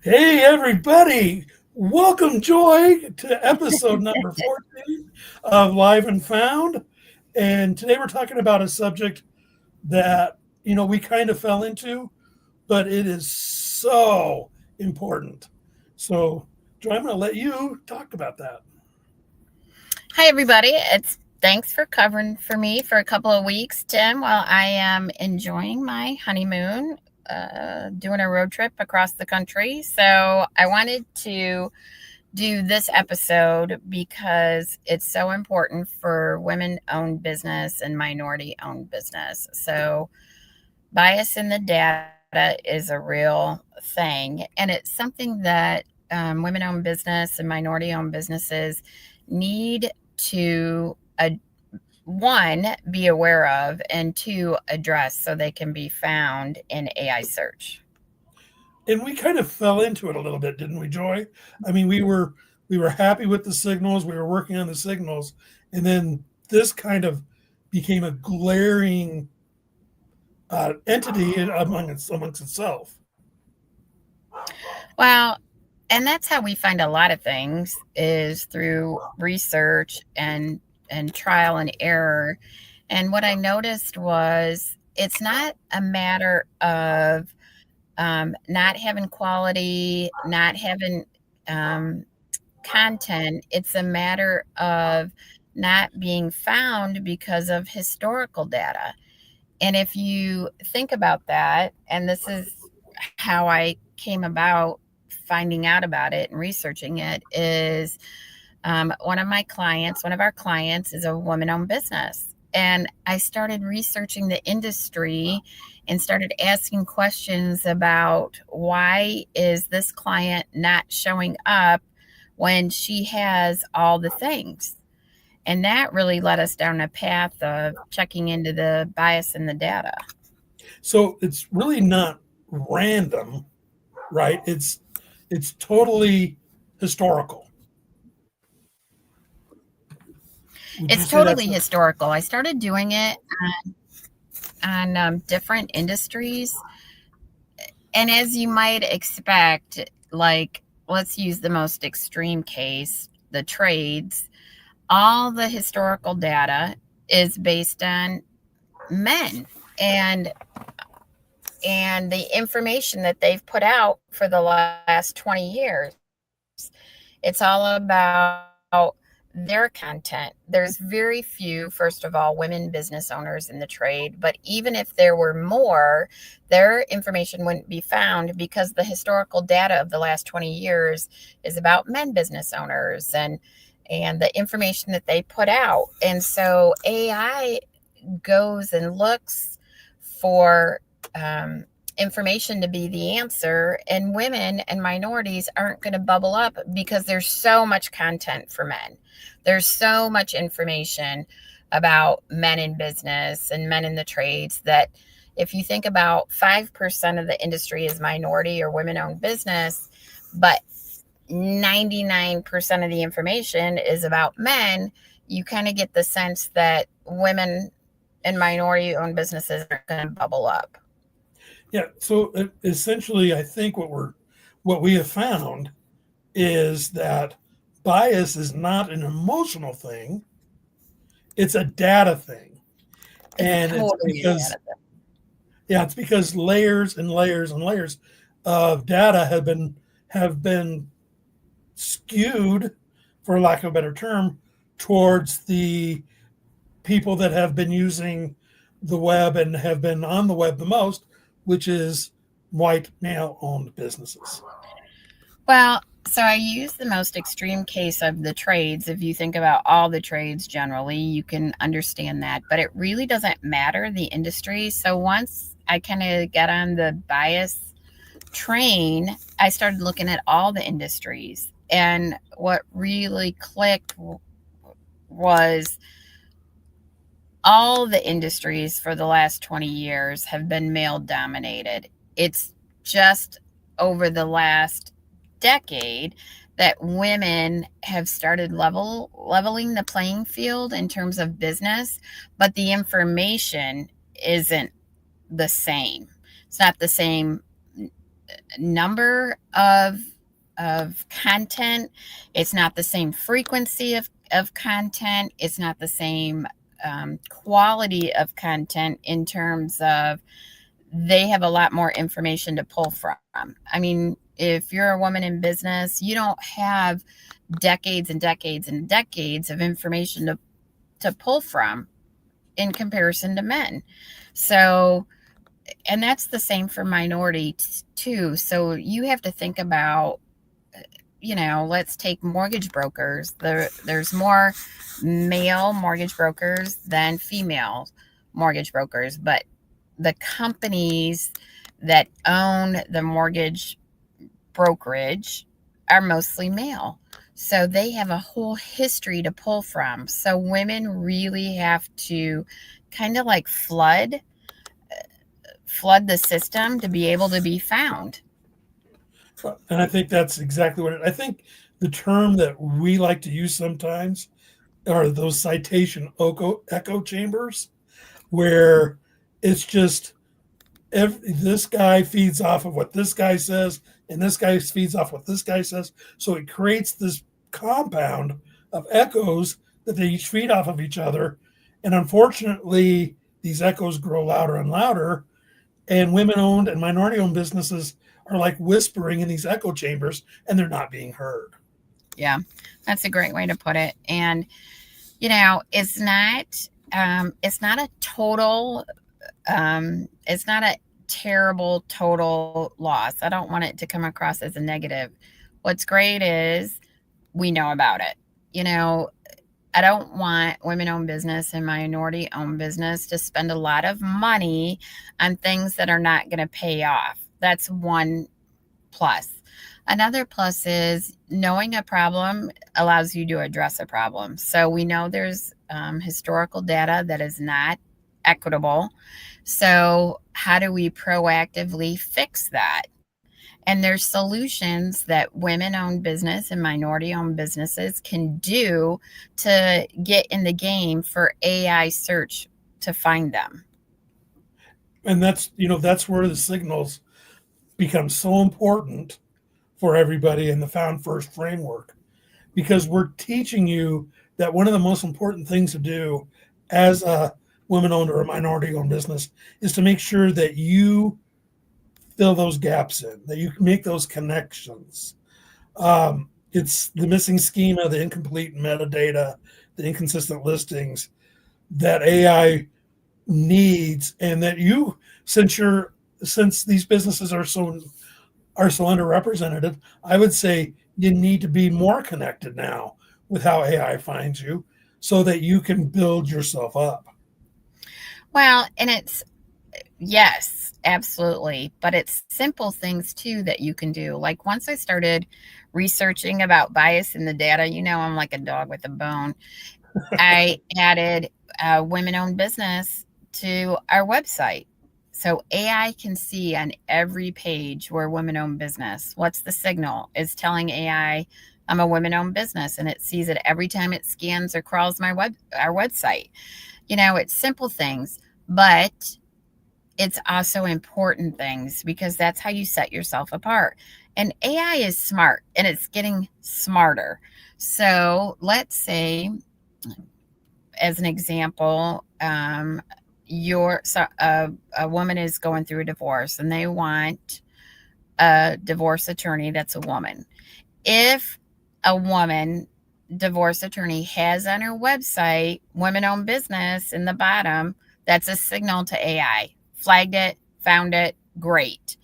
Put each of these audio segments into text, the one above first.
Hey, everybody. Welcome, Joy, to episode number 14 of Live and Found. And today we're talking about a subject that, we kind of fell into, but it is so important. So, Joy, I'm going to let you talk about that. Hi, everybody. It's thanks for covering for me for a couple of weeks, Tim, while I am enjoying my honeymoon, doing a road trip across the country. So I wanted to do this episode because it's so important for women-owned business and minority-owned business. So bias in the data is a real thing, and it's something that women-owned business and minority-owned businesses need to one, be aware of, and two, address so they can be found in AI search. And we kind of fell into it a little bit, didn't we, Joy? I mean, we were happy with the signals, we were working on the signals, and then this kind of became a glaring entity amongst itself. Well, and that's how we find a lot of things is through research and trial and error. And what I noticed was it's not a matter of not having quality, not having um, content. It's a matter of not being found because of historical data. And if you think about that, and this is how I came about finding out about it and researching it, is one of our clients is a woman owned business. And I started researching the industry and started asking questions about why is this client not showing up when she has all the things. And that really led us down a path of checking into the bias in the data. So it's really not random, right? It's totally historical. Would you It's say that's totally historical. I started doing it on different industries. And as you might expect, like, let's use the most extreme case, the trades, all the historical data is based on men. And the information that they've put out for the last 20 years, it's all about their content. There's very few, first of all, women business owners in the trade, but even if there were more, their information wouldn't be found because the historical data of the last 20 years is about men business owners and the information that they put out. And so AI goes and looks for information to be the answer, and women and minorities aren't going to bubble up because there's so much content for men. There's so much information about men in business and men in the trades that if you think about 5% of the industry is minority or women owned business, but 99% of the information is about men, you kind of get the sense that women and minority owned businesses are going to bubble up. yeah. So essentially, I think what we have found is that bias is not an emotional thing; it's a data thing, It's and it's totally because data. it's because layers and layers and layers of data have been skewed, for lack of a better term, towards the people that have been using the web and have been on the web the most, which is white male owned businesses. Well, so I use the most extreme case of the trades. If you think about all the trades generally, you can understand that, but it really doesn't matter the industry. So once I kind of get on the bias train, I started looking at all the industries. And what really clicked was all the industries for the last 20 years have been male dominated. It's just over the last decade that women have started leveling the playing field in terms of business, but the information isn't the same. It's not the same number of content. It's not the same frequency of content. It's not the same quality of content in terms of they have a lot more information to pull from. I mean, if you're a woman in business, you don't have decades and decades and decades of information to pull from in comparison to men. So, and that's the same for minorities too. So you have to think about, let's take mortgage brokers. There's more male mortgage brokers than female mortgage brokers, but the companies that own the mortgage brokerage are mostly male. So they have a whole history to pull from. So women really have to kind of like flood the system to be able to be found. And I think that's exactly what I think the term that we like to use sometimes are those citation echo chambers, where it's just this guy feeds off of what this guy says, and this guy feeds off what this guy says. So it creates this compound of echoes that they each feed off of each other. And unfortunately, these echoes grow louder and louder. And women-owned and minority-owned businesses are like whispering in these echo chambers, and they're not being heard. Yeah, that's a great way to put it. And it's not a total. It's not a terrible total loss. I don't want it to come across as a negative. What's great is we know about it. I don't want women-owned business and minority-owned business to spend a lot of money on things that are not going to pay off. That's one plus. Another plus is knowing a problem allows you to address a problem. So we know there's historical data that is not equitable. So how do we proactively fix that? And there's solutions that women-owned business and minority-owned businesses can do to get in the game for AI search to find them. And that's where the signals become so important for everybody in the Found First framework, because we're teaching you that one of the most important things to do as a women-owned or a minority-owned business is to make sure that you fill those gaps in, that you can make those connections. It's the missing schema, the incomplete metadata, the inconsistent listings that AI needs, and that you, since these businesses are so underrepresented, I would say you need to be more connected now with how AI finds you, so that you can build yourself up. Well, and it's yes, absolutely. But it's simple things too that you can do. Like once I started researching about bias in the data, I'm like a dog with a bone. I added a women-owned business to our website. So AI can see on every page we're women-owned business. What's the signal? It's telling AI I'm a women-owned business, and it sees it every time it scans or crawls our website. It's simple things, but it's also important things, because that's how you set yourself apart. And AI is smart, and it's getting smarter. So let's say, as an example, a woman is going through a divorce, and they want a divorce attorney that's a woman. If a woman divorce attorney has on her website women-owned business in the bottom, that's a signal to AI. Flagged it, found it, great.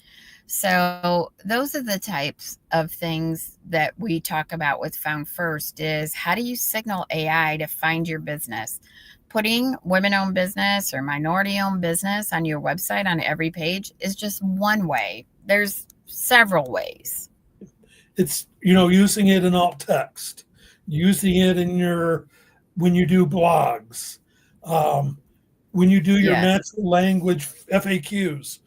So those are the types of things that we talk about with Found First, is how do you signal AI to find your business? Putting women-owned business or minority-owned business on your website on every page is just one way. There's several ways. It's, using it in alt text, using it when you do blogs, when you do your natural language FAQs,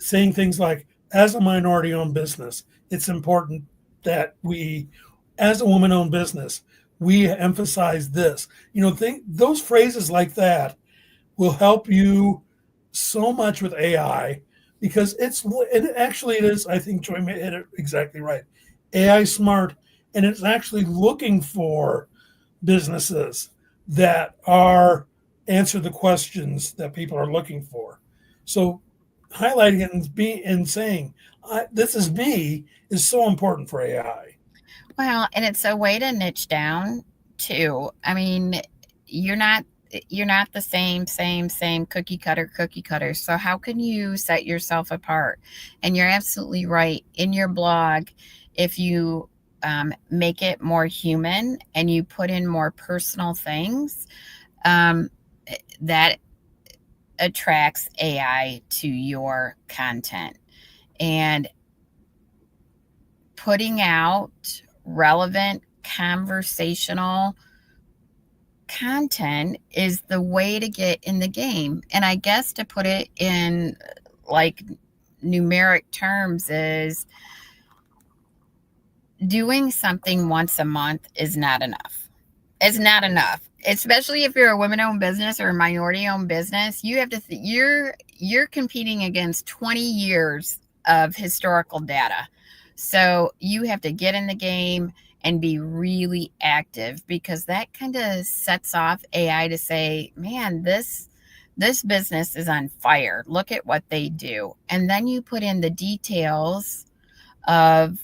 saying things like, as a minority-owned business, it's important that we, as a woman-owned business, we emphasize this. Those phrases like that will help you so much with AI, because it is, I think Joy hit it exactly right. AI smart, and it's actually looking for businesses that are answer the questions that people are looking for. So highlighting it and saying, this is me is so important for AI. Well, and it's a way to niche down too. I mean, you're not you're not the same cookie cutter. So how can you set yourself apart? And you're absolutely right. In your blog, if you make it more human and you put in more personal things, um, that attracts AI to your content. And putting out relevant conversational content is the way to get in the game. And I guess to put it in like numeric terms is doing something once a month is not enough. It's not enough, especially if you're a women-owned business or a minority-owned business. You have to you're competing against 20 years of historical data. So you have to get in the game and be really active, because that kind of sets off AI to say, man, this business is on fire. Look at what they do. And then you put in the details of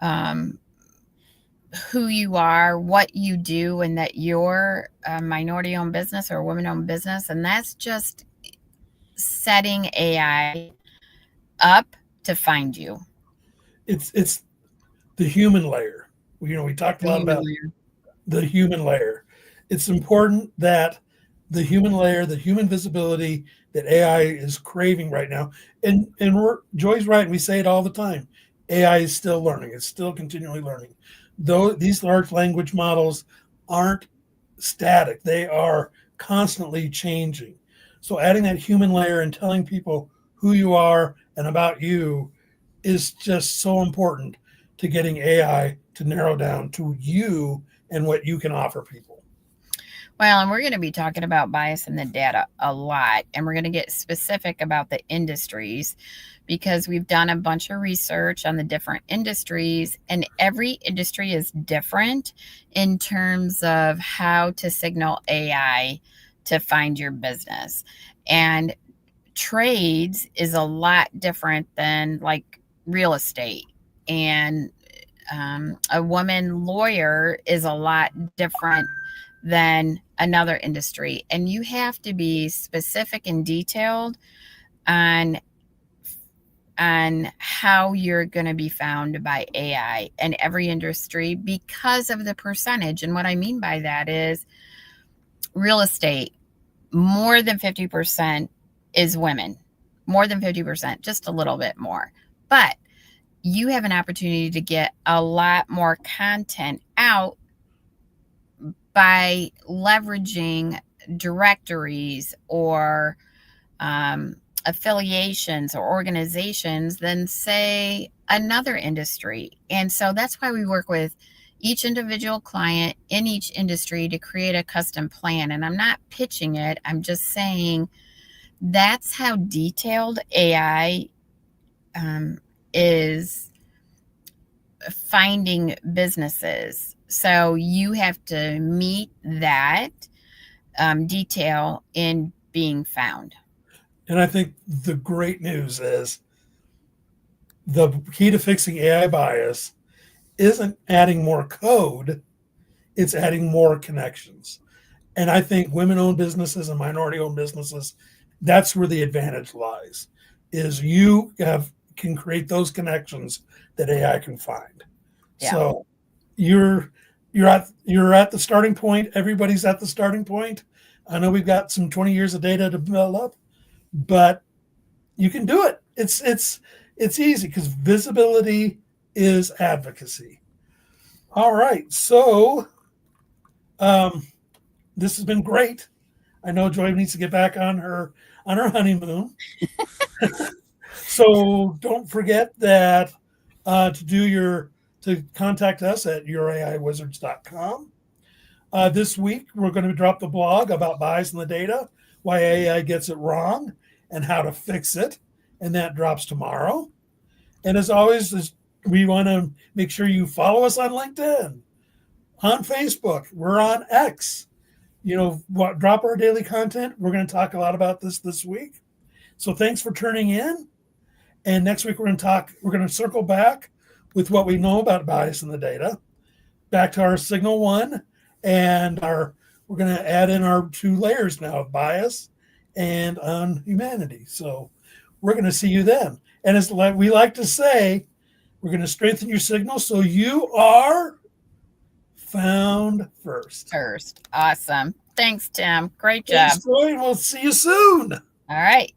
um, who you are, what you do, and that you're a minority owned business or a women owned business. And that's just setting AI up to find you. It's the human layer. We talked a lot about the human layer. It's important that the human layer, the human visibility that AI is craving right now, and Joy's right. We say it all the time. AI is still learning. It's still continually learning. Though these large language models aren't static, they are constantly changing. So adding that human layer and telling people who you are and about you is just so important to getting AI to narrow down to you and what you can offer people. Well, and we're going to be talking about bias in the data a lot, and we're going to get specific about the industries, because we've done a bunch of research on the different industries, and every industry is different in terms of how to signal AI to find your business. And trades is a lot different than like real estate, and a woman lawyer is a lot different than another industry. And you have to be specific and detailed on how you're going to be found by AI in every industry because of the percentage. And what I mean by that is real estate, more than 50% is women, more than 50%, just a little bit more. But you have an opportunity to get a lot more content out by leveraging directories or affiliations or organizations than, say, another industry. And so that's why we work with each individual client in each industry to create a custom plan. And I'm not pitching it, I'm just saying that's how detailed AI is finding businesses. So you have to meet that detail in being found. And I think the great news is the key to fixing AI bias isn't adding more code, it's adding more connections. And I think women-owned businesses and minority-owned businesses, that's where the advantage lies, is you can create those connections that AI can find. Yeah. So you're at the starting point. Everybody's at the starting point. I know we've got some 20 years of data to build up, but you can do it. It's easy because visibility is advocacy. All right, so this has been great. I know Joy needs to get back on her honeymoon. So don't forget that to contact us at youraiwizards.com. This week, we're going to drop the blog about bias in the data, why AI gets it wrong, and how to fix it. and that drops tomorrow. And as always, we want to make sure you follow us on LinkedIn, on Facebook. We're on X. Drop our daily content. We're going to talk a lot about this week. So thanks for turning in. And next week we're going to circle back with what we know about bias in the data, back to our signal one, and we're going to add in our 2 layers now of bias and on humanity. So we're going to see you then. And as we like to say, we're going to strengthen your signal so you are found first. Awesome. Thanks, Tim. Great job. Thanks, Troy. We'll see you soon. All right.